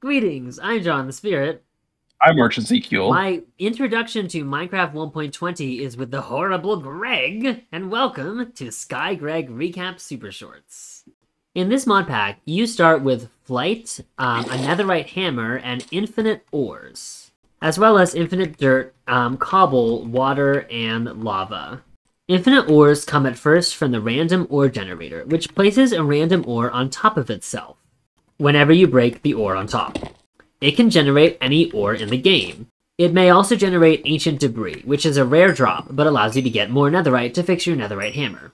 Greetings, I'm John the Spirit. I'm Merchant Ezekiel. My introduction to Minecraft 1.20 is with the horrible Greg, and welcome to Sky Greg Recap Super Shorts. In this mod pack, you start with Flight, a netherite hammer, and infinite ores, as well as infinite dirt, cobble, water, and lava. Infinite ores come at first from the random ore generator, which places a random ore on top of itself whenever you break the ore on top. It can generate any ore in the game. It may also generate ancient debris, which is a rare drop, but allows you to get more netherite to fix your netherite hammer.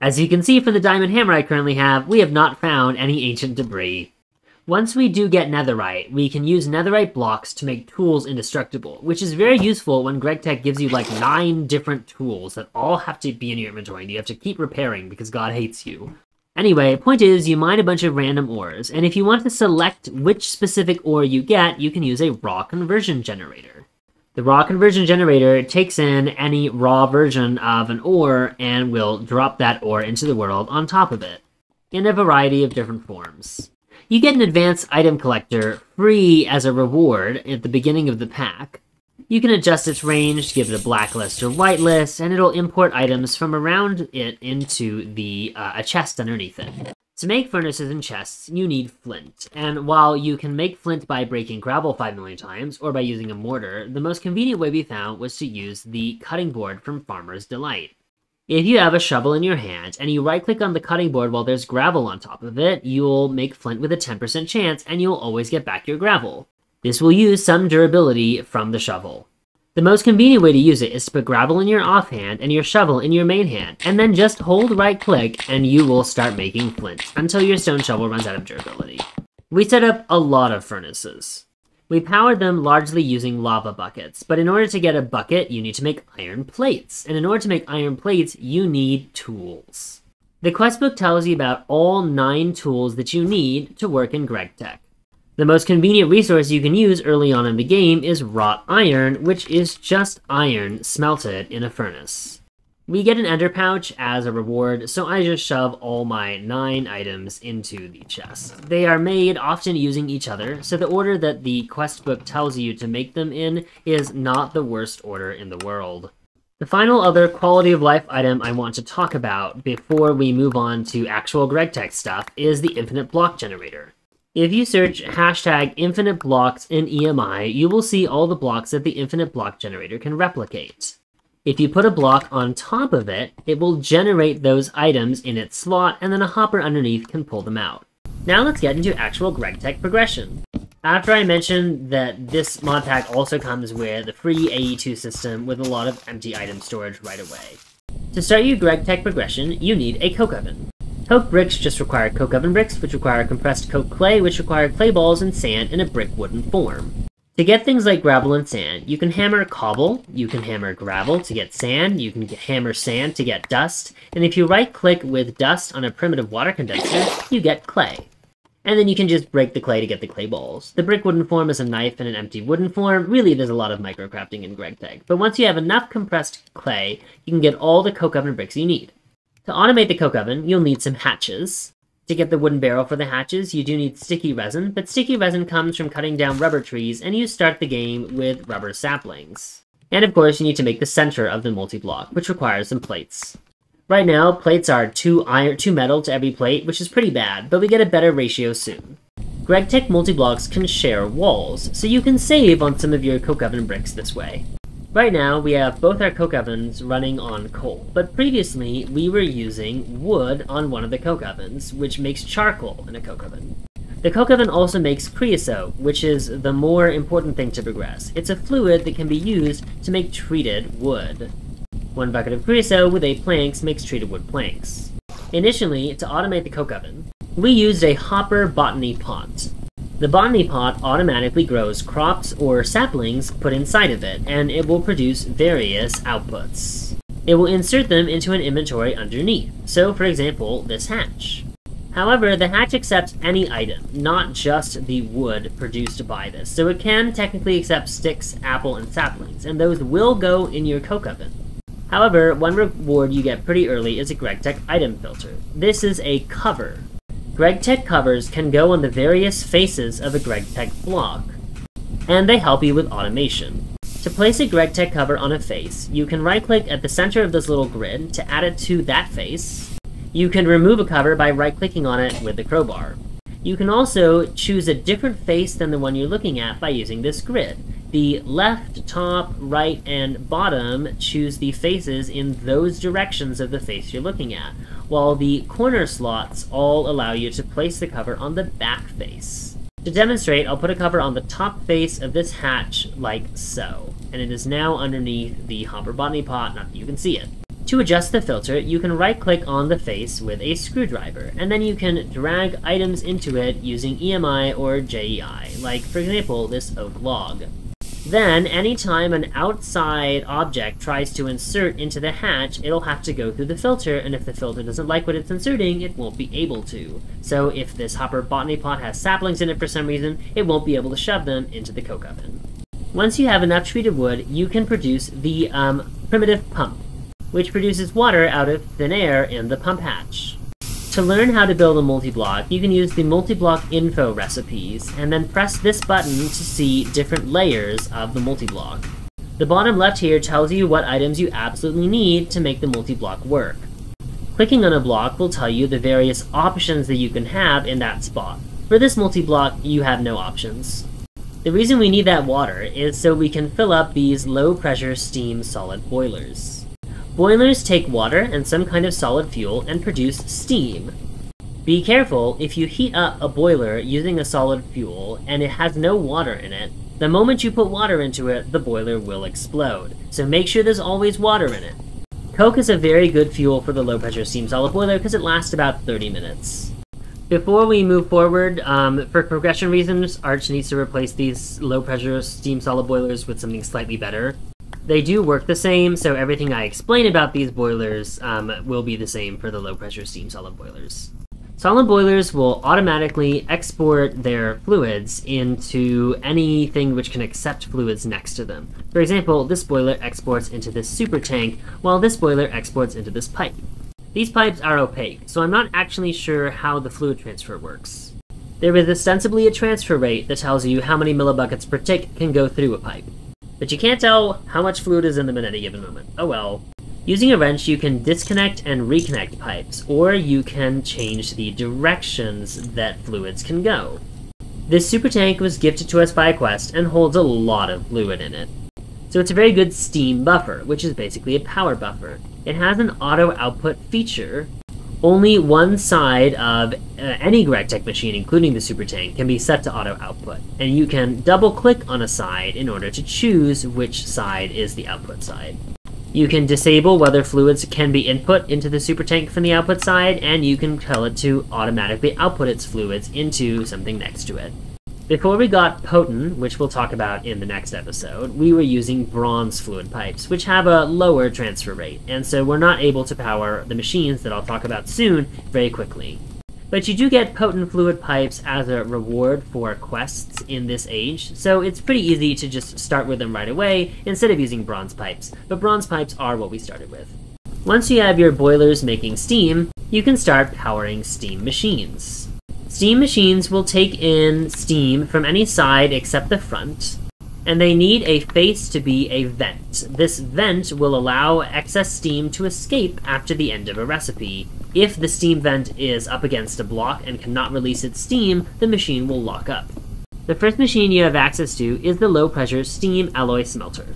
As you can see from the diamond hammer I currently have, we have not found any ancient debris. Once we do get netherite, we can use netherite blocks to make tools indestructible, which is very useful when GregTech gives you like 9 different tools that all have to be in your inventory and you have to keep repairing because God hates you. Anyway, point is, you mine a bunch of random ores, and if you want to select which specific ore you get, you can use a raw conversion generator. The raw conversion generator takes in any raw version of an ore and will drop that ore into the world on top of it, in a variety of different forms. You get an advanced item collector free as a reward at the beginning of the pack. You can adjust its range, give it a blacklist or whitelist, and it'll import items from around it into a chest underneath it. To make furnaces and chests, you need flint, and while you can make flint by breaking gravel 5 million times, or by using a mortar, the most convenient way we found was to use the cutting board from Farmer's Delight. If you have a shovel in your hand, and you right-click on the cutting board while there's gravel on top of it, you'll make flint with a 10% chance, and you'll always get back your gravel. This will use some durability from the shovel. The most convenient way to use it is to put gravel in your offhand and your shovel in your main hand, and then just hold right-click and you will start making flint until your stone shovel runs out of durability. We set up a lot of furnaces. We powered them largely using lava buckets, but in order to get a bucket, you need to make iron plates, and in order to make iron plates, you need tools. The questbook tells you about all 9 tools that you need to work in GregTech. The most convenient resource you can use early on in the game is wrought iron, which is just iron smelted in a furnace. We get an ender pouch as a reward, so I just shove all my 9 items into the chest. They are made often using each other, so the order that the quest book tells you to make them in is not the worst order in the world. The final other quality of life item I want to talk about before we move on to actual GregTech stuff is the infinite block generator. If you search hashtag infinite blocks in EMI, you will see all the blocks that the infinite block generator can replicate. If you put a block on top of it, it will generate those items in its slot, and then a hopper underneath can pull them out. Now let's get into actual GregTech progression. After I mentioned that this mod pack also comes with a free AE2 system with a lot of empty item storage right away. To start your GregTech progression, you need a coke oven. Coke bricks just require coke oven bricks, which require compressed coke clay, which require clay balls and sand in a brick wooden form. To get things like gravel and sand, you can hammer cobble, you can hammer gravel to get sand, you can hammer sand to get dust, and if you right-click with dust on a primitive water condenser, you get clay. And then you can just break the clay to get the clay balls. The brick wooden form is a knife in an empty wooden form. Really, there's a lot of microcrafting in GregTech, but once you have enough compressed clay, you can get all the coke oven bricks you need. To automate the coke oven, you'll need some hatches. To get the wooden barrel for the hatches, you do need sticky resin, but sticky resin comes from cutting down rubber trees, and you start the game with rubber saplings. And of course, you need to make the center of the multi-block, which requires some plates. Right now, plates are 2 metal to every plate, which is pretty bad, but we get a better ratio soon. GregTech multi-blocks can share walls, so you can save on some of your coke oven bricks this way. Right now, we have both our coke ovens running on coal, but previously we were using wood on one of the coke ovens, which makes charcoal in a coke oven. The coke oven also makes creosote, which is the more important thing to progress. It's a fluid that can be used to make treated wood. 1 bucket of creosote with 8 planks makes treated wood planks. Initially, to automate the coke oven, we used a hopper botany pot. The botany pot automatically grows crops or saplings put inside of it, and it will produce various outputs. It will insert them into an inventory underneath, so for example, this hatch. However, the hatch accepts any item, not just the wood produced by this, so it can technically accept sticks, apple, and saplings, and those will go in your coke oven. However, one reward you get pretty early is a GregTech item filter. This is a cover. GregTech covers can go on the various faces of a GregTech block, and they help you with automation. To place a GregTech cover on a face, you can right-click at the center of this little grid to add it to that face. You can remove a cover by right-clicking on it with the crowbar. You can also choose a different face than the one you're looking at by using this grid. The left, top, right, and bottom choose the faces in those directions of the face you're looking at, while the corner slots all allow you to place the cover on the back face. To demonstrate, I'll put a cover on the top face of this hatch like so, and it is now underneath the hopper botany pot, not that you can see it. To adjust the filter, you can right-click on the face with a screwdriver, and then you can drag items into it using EMI or JEI, like, for example, this oak log. Then, anytime an outside object tries to insert into the hatch, it'll have to go through the filter, and if the filter doesn't like what it's inserting, it won't be able to. So if this hopper botany pot has saplings in it for some reason, it won't be able to shove them into the coke oven. Once you have enough treated wood, you can produce the primitive pump, which produces water out of thin air in the pump hatch. To learn how to build a multi-block, you can use the multi-block info recipes, and then press this button to see different layers of the multi-block. The bottom left here tells you what items you absolutely need to make the multi-block work. Clicking on a block will tell you the various options that you can have in that spot. For this multi-block, you have no options. The reason we need that water is so we can fill up these low-pressure steam solid boilers. Boilers take water and some kind of solid fuel and produce steam. Be careful, if you heat up a boiler using a solid fuel and it has no water in it, the moment you put water into it, the boiler will explode. So make sure there's always water in it. Coke is a very good fuel for the low-pressure steam solid boiler because it lasts about 30 minutes. Before we move forward, for progression reasons, Arch needs to replace these low-pressure steam solid boilers with something slightly better. They do work the same, so everything I explain about these boilers will be the same for the low-pressure steam solid boilers. Solid boilers will automatically export their fluids into anything which can accept fluids next to them. For example, this boiler exports into this super tank, while this boiler exports into this pipe. These pipes are opaque, so I'm not actually sure how the fluid transfer works. There is ostensibly a transfer rate that tells you how many millibuckets per tick can go through a pipe. But you can't tell how much fluid is in them at any given moment. Oh well. Using a wrench, you can disconnect and reconnect pipes, or you can change the directions that fluids can go. This super tank was gifted to us by a quest and holds a lot of fluid in it. So it's a very good steam buffer, which is basically a power buffer. It has an auto output feature. Only one side of any GregTech machine, including the super tank, can be set to auto output, and you can double click on a side in order to choose which side is the output side. You can disable whether fluids can be input into the super tank from the output side, and you can tell it to automatically output its fluids into something next to it. Before we got potent, which we'll talk about in the next episode, we were using bronze fluid pipes, which have a lower transfer rate, and so we're not able to power the machines that I'll talk about soon very quickly. But you do get potent fluid pipes as a reward for quests in this age, so it's pretty easy to just start with them right away instead of using bronze pipes, but bronze pipes are what we started with. Once you have your boilers making steam, you can start powering steam machines. Steam machines will take in steam from any side except the front, and they need a face to be a vent. This vent will allow excess steam to escape after the end of a recipe. If the steam vent is up against a block and cannot release its steam, the machine will lock up. The first machine you have access to is the low-pressure steam alloy smelter.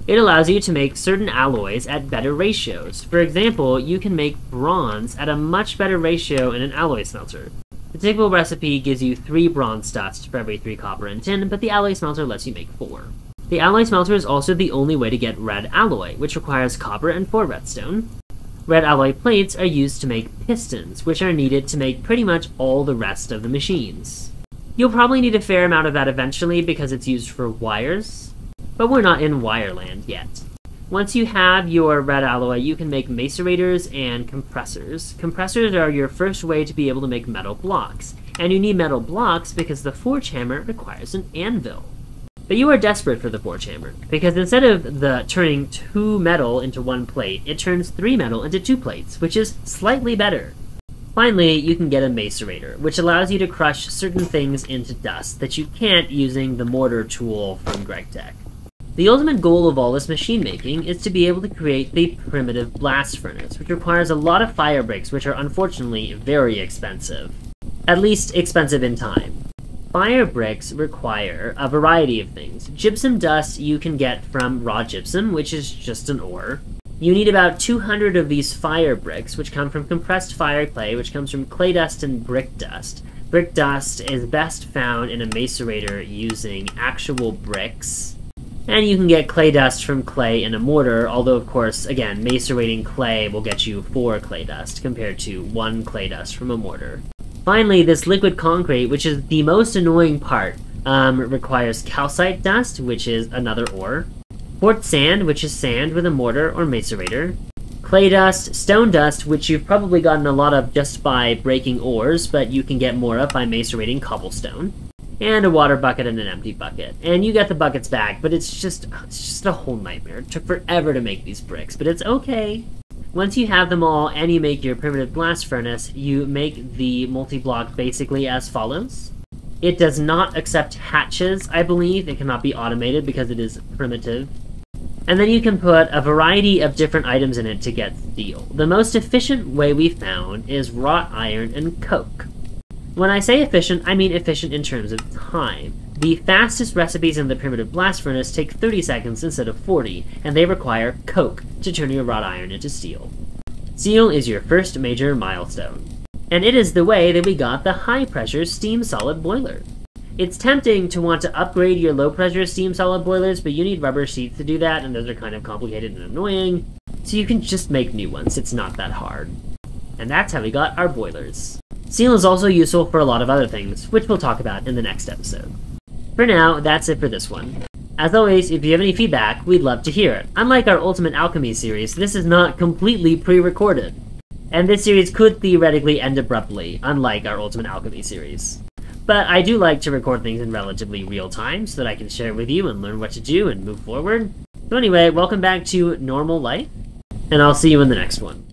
It allows you to make certain alloys at better ratios. For example, you can make bronze at a much better ratio in an alloy smelter. The typical recipe gives you 3 bronze dust for every 3 copper and tin, but the alloy smelter lets you make 4. The alloy smelter is also the only way to get red alloy, which requires copper and 4 redstone. Red alloy plates are used to make pistons, which are needed to make pretty much all the rest of the machines. You'll probably need a fair amount of that eventually because it's used for wires, but we're not in wireland yet. Once you have your red alloy, you can make macerators and compressors. Compressors are your first way to be able to make metal blocks, and you need metal blocks because the forge hammer requires an anvil. But you are desperate for the forge hammer, because instead of turning 2 metal into 1 plate, it turns 3 metal into 2 plates, which is slightly better. Finally, you can get a macerator, which allows you to crush certain things into dust that you can't using the mortar tool from GregTech. The ultimate goal of all this machine making is to be able to create the primitive blast furnace, which requires a lot of fire bricks, which are unfortunately very expensive. At least expensive in time. Fire bricks require a variety of things. Gypsum dust you can get from raw gypsum, which is just an ore. You need about 200 of these fire bricks, which come from compressed fire clay, which comes from clay dust and brick dust. Brick dust is best found in a macerator using actual bricks. And you can get clay dust from clay in a mortar, although of course, again, macerating clay will get you 4 clay dust compared to 1 clay dust from a mortar. Finally, this liquid concrete, which is the most annoying part, requires calcite dust, which is another ore, quartz sand, which is sand with a mortar or macerator, clay dust, stone dust, which you've probably gotten a lot of just by breaking ores, but you can get more of by macerating cobblestone, and a water bucket and an empty bucket. And you get the buckets back, but it's just a whole nightmare. It took forever to make these bricks, but it's okay. Once you have them all and you make your primitive blast furnace, you make the multi-block basically as follows. It does not accept hatches, I believe. It cannot be automated because it is primitive. And then you can put a variety of different items in it to get steel. The most efficient way we found is wrought iron and coke. When I say efficient, I mean efficient in terms of time. The fastest recipes in the primitive blast furnace take 30 seconds instead of 40, and they require coke to turn your wrought iron into steel. Steel is your first major milestone. And it is the way that we got the high-pressure steam solid boiler. It's tempting to want to upgrade your low-pressure steam solid boilers, but you need rubber sheets to do that, and those are kind of complicated and annoying, so you can just make new ones. It's not that hard. And that's how we got our boilers. Steel is also useful for a lot of other things, which we'll talk about in the next episode. For now, that's it for this one. As always, if you have any feedback, we'd love to hear it. Unlike our Ultimate Alchemy series, this is not completely pre-recorded. And this series could theoretically end abruptly, unlike our Ultimate Alchemy series. But I do like to record things in relatively real time so that I can share with you and learn what to do and move forward. So anyway, welcome back to normal life, and I'll see you in the next one.